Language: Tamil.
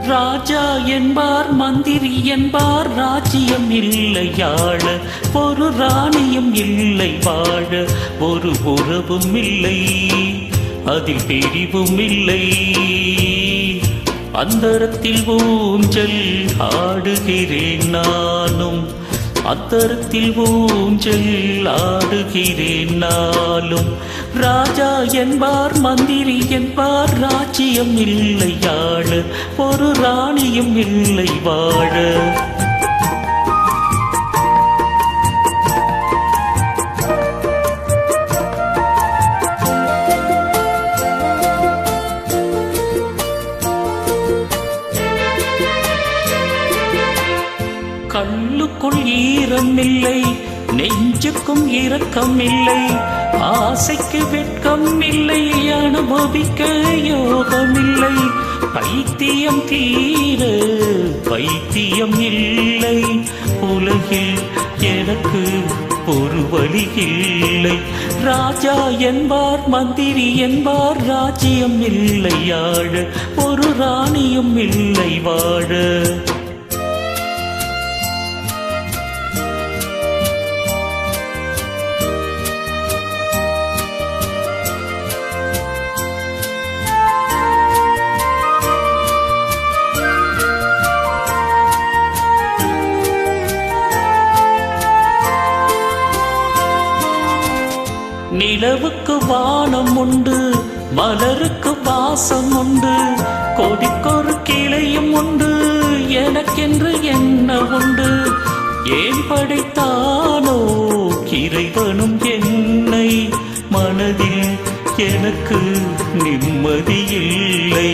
ராஜா என்பார் மந்திரி என்பார் ராஜ்யம் இல்லையாள ஒரு ராணியும் இல்லை வாழ ஒரு உறவும் இல்லை அதில் பிரிவும் இல்லை அந்தரத்தில் ஊஞ்சல் ஆடுகிறேன் நானும் அந்தரத்தில் ஊஞ்சல் ஆடுகிறேன் நாளும் ராஜா என்பார் மந்திரி என்பார் ராஜ்யம் இல்லை ஆள ஒரு ராணியும் இல்லை வாழ கல்லுக்குள் ஈரம் இல்லை நெஞ்சுக்கும் இரக்கம் இல்லை ஆசைக்கு வெட்கம் இல்லை அனுபவிக்க யோகம் இல்லை பைத்தியம் தீர பைத்தியம் இல்லை உலகில் எனக்கு ஒரு வழி இல்லை ராஜா என்பார் மந்திரி என்பார் ராஜ்யம் இல்லை ஆழ ஒரு ராணியும் இல்லை வாழ நிலவுக்கு வானம் உண்டு மலருக்கு வாசம் உண்டு கொடிக்கொரு கிளையும் உண்டு எனக்கென்று என்ன உண்டு ஏன் படைத்தானோ இறைவனும் என்னை மனதில் எனக்கு நிம்மதி இல்லை